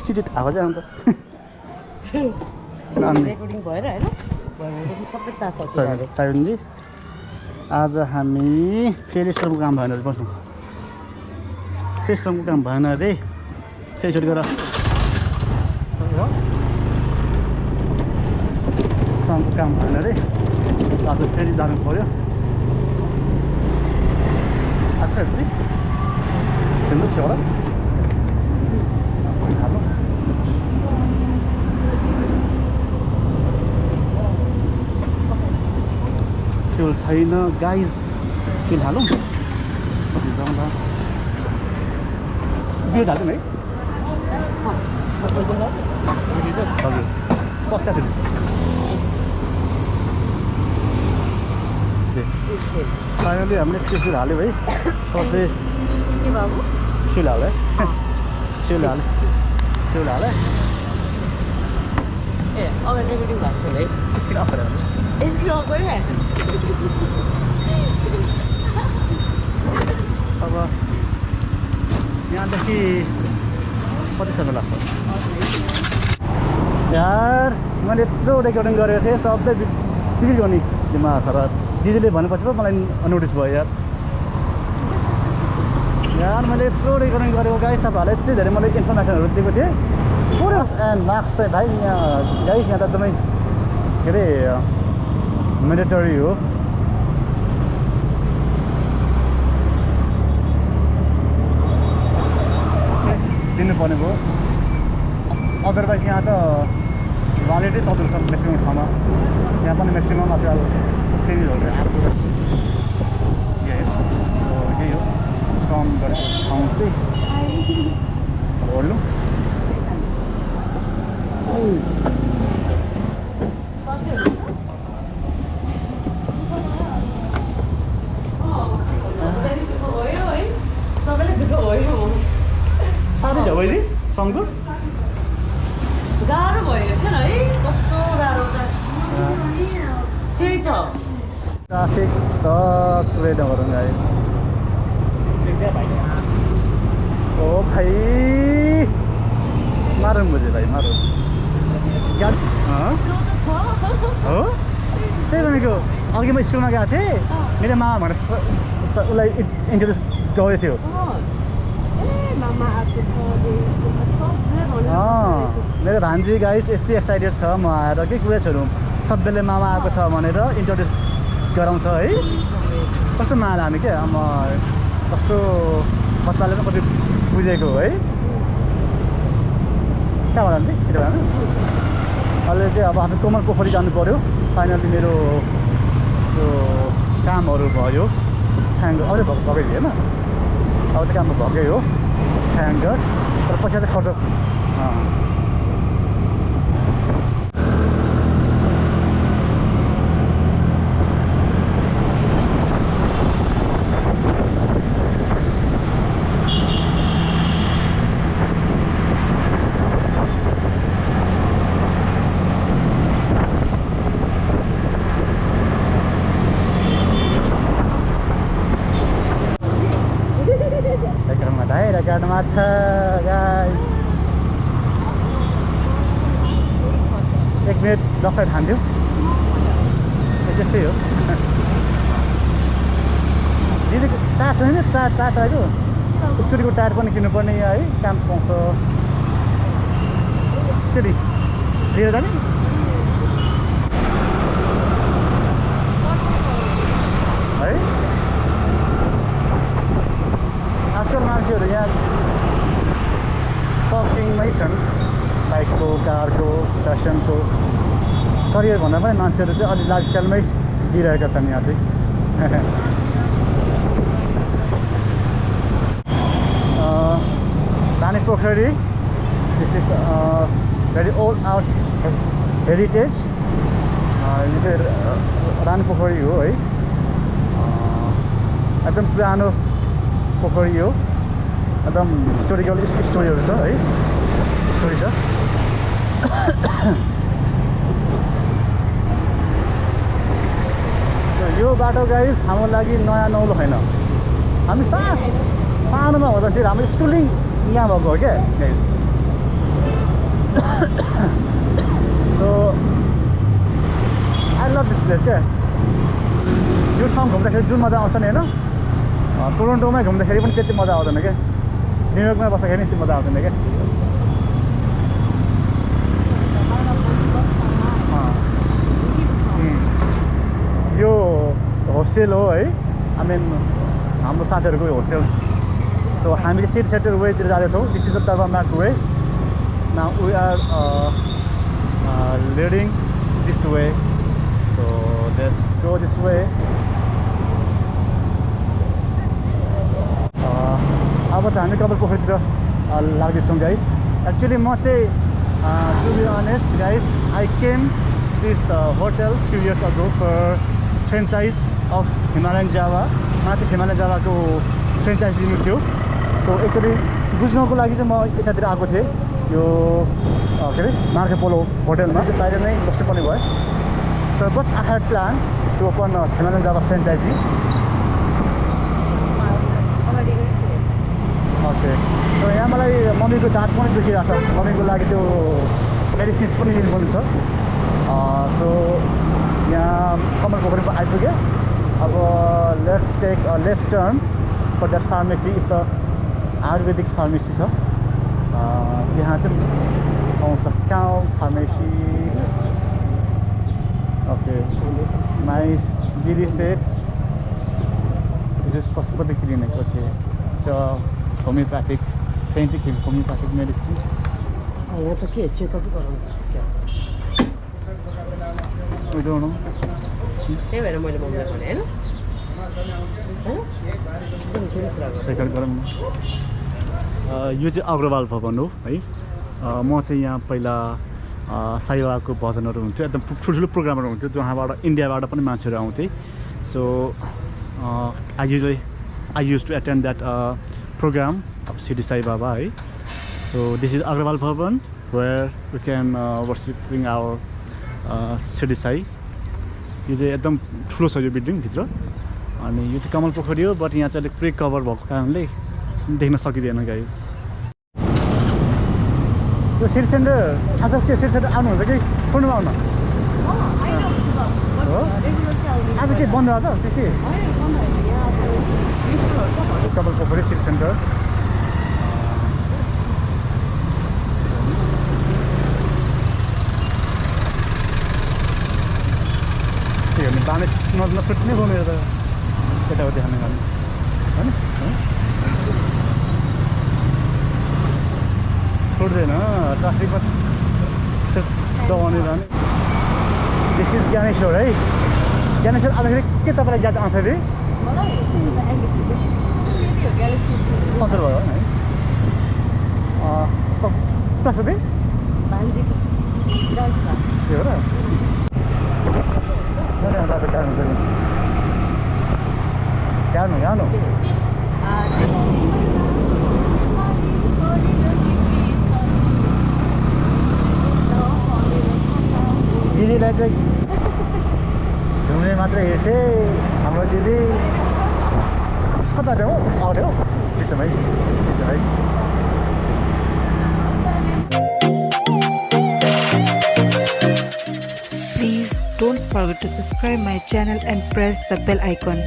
चिटिट आवाज आउँछ रेकर्डिङ भएर हैन सबै चाहन्छु आज हामी फेरि श्रमको काम भएन अरे बस्नु फेरि श्रमको काम भएन अरे फेरि छुट गर श्रमको काम भएन अरे आज फेरि जानु पर्यो अच्छा खेल्नु छ होला फ्युल छैन गाइज फ्युल हालौँ पछि जाउँदा बिउ हाल्छौँ है हजुर कस्ता छ फाइनली हामीले फ्युल हाल्यो है सोचे फ्युल हाल्यो है फ्युल हाल्यो ए अगाडि रेकर्डिङ भएको छ है स्क्रिन अफ गरेर स्क्रिन अफ गरे अब यहाँदेखि कति समय लाग्छ यार मैले यत्रो रेकर्डिङ गरेको थिएँ सबै बिक्री गर्ने दिमाग छ र दिदीले भनेपछि पो मलाई नोटिस भयो यार मैले यत्रो रेकर्डिङ गरेको गाइस तपाईँहरूलाई यति धेरै मैले इन्फर्मेसनहरू दिएको थिएँ पुरा एन्ड मार्क्स चाहिँ भाइ यहाँ गाइस यहाँ त एकदमै के अरे मेन्डेटरी हो दिनुपर्ने भयो अदरवाइज यहाँ त भ्यालिडै चल्दैछ म्याक्सिमम ठाउँमा यहाँ पनि म्याक्सिमम अब त्यही हो यही हो श्रम गरेको ठाउँ चाहिँ ओर्लु साह्रै छ बहिनी सङ्घको गाह्रो भयो हेर्छ है कस्तो गाह्रो त त्यही त ट्राफिक त पुरै नगरौँ गाइस ओ भाइ मारौँ बुझेँ भाइ मारौँ हो त्यही भनेको अघि म स्कुलमा गएको थिएँ मेरो मामा भनेर उसलाई इन्ट्रोड्युस गरेको थियो मेरो भान्जी गाइस यति एक्साइटेड छ म आएर के कुरा छोडौँ सबैले मामा आएको छ भनेर इन्ट्रोड्युस गराउँछ है कस्तो माला हामी क्या म कस्तो बच्चाले पनि कति बुझेको है कहाँबाट नि केटा भएन अहिले चाहिँ अब हामी कोमल पोखरी जानु पऱ्यो फाइनली मेरो त्यो कामहरू भयो ह्याङ्गर अझै भएकै थियो होइन अब चाहिँ काम भएकै हो ह्याङ्गर तर पैसा चाहिँ खर्च माछा गाई 1 मिनट डक्टर खान्थ्यो त्यस्तै हो दिदीको टायर छैन टायर आयो स्कुटीको टायर पनि किन्नुपर्ने है काम पाउँछ त्यति लिएर जाने है आजकल मान्छेहरू यहाँ सकिङमै छन् बाइकको कारको फेसनको करियर भन्दा पनि मान्छेहरू चाहिँ अलि लाइफस्टाइलमै दिइरहेका छन् यहाँ चाहिँ Rani Pokhari this is very old out heritage यो चाहिँ रानी पोखरी हो है एकदम पुरानो पोखरी हो एकदम हिस्टोरिकल स्टोरीहरू छ है स्टोरी छ यो बाटो गाइस हाम्रो लागि नयाँ नौलो होइन हामी सानोमा हुँदाखेरि हाम्रो स्कुलिङ यहाँ भएको हो क्या guys So I love this place क्या यो ठाउँ घुम्दाखेरि जुन मजा आउँछ नि हैन टोरन्टोमै घुम्दाखेरि पनि त्यति मजा आउँदैन क्या न्युयोर्कमा बस्दाखेरि त्यति मजा आउँदैन क्या यो होस्टेल हो है आई मिन हाम्रो साथीहरूको होस्टेल सो हामीले सिटी सेन्टर वेतिर जाँदैछौँ दिस इज द टर्बाम्याक way now we are leading this way so let's go this way अब चाहिँ हामी कपाल पोखरीतिर लाग्दैछौँ गाइस एक्चुअली म चाहिँ to be honest guys I came this hotel few years ago for franchise of Himalayan Java मलाई चाहिँ Himalayan जावाको franchise लिनु थियो सो एक्चुअली बुझ्नको लागि चाहिँ म यतातिर आएको थिएँ यो के अरे मार्फोटो होटलमा चाहिँ बाहिर नै बस्नुपर्ने भयो so but I had plan to open Himalayan Java franchise okay so यहाँ मलाई मम्मीको दाँत पनि दुखिरहेको छ मम्मीको लागि त्यो मेडिसिन्स पनि लिनुपर्ने छ सो यहाँ कमल पोखरीमा आइपुग्यो अब let's take a left turn for that pharmacy is the Ayurvedic pharmacy छ यहाँ चाहिँ पाउँछ काउ फार्मेसी ओके माई दिदी said this is Pashupati clinic okay so homeopathic फेन्टिक होमियोप्याथिक मेडिसिन यहाँ त के चेकअप गराउनुपर्छ क्या We don't know. त्यही भएर मैले मम्मीलाई भने हैन यो चाहिँ अग्रवाल भवन हो है म चाहिँ यहाँ पहिला साईबाबाको भजनहरू हुन्थ्यो एकदम ठुल्ठुलो प्रोग्रामहरू हुन्थ्यो जहाँबाट इन्डियाबाट पनि मान्छेहरू आउँथे so I used to attend that programme of city Saibaba है so this is Agrawal Bhawan where we can worshipping our city Sai यो चाहिँ एकदम ठुलो छ यो बिल्डिङभित्र अनि यो चाहिँ कमल पोखरी हो बट यहाँ चाहिँ अलिक पुरै कभर भएको कारणले देख्न सकिँदैन गाइस यो सिटी सेन्टर आज के सिटी सेन्टर आउनुहुन्छ कि छोड्नुमा आउनु आज के बन्द आज के कमल पोखरी सिटी सेन्टर बाने नछुट्ने भयो मेरो त यताउति खाने गर्नु होइन छोड्दैन ट्राफिकमा यस्तो दबाउने रहने दिस इज ज्ञानेश्वर है ज्ञानेश्वर आउँदाखेरि के तपाईँलाई याद आउँछ अरे पन्ध्र भयो है कसो दे त्यो हो र Piano. दिदीलाई चाहिँ घुम्ने मात्रै हेर्छे हाम्रो दिदी कता हो आउने हो बिचमै Please don't forget to subscribe my channel and press the bell icon.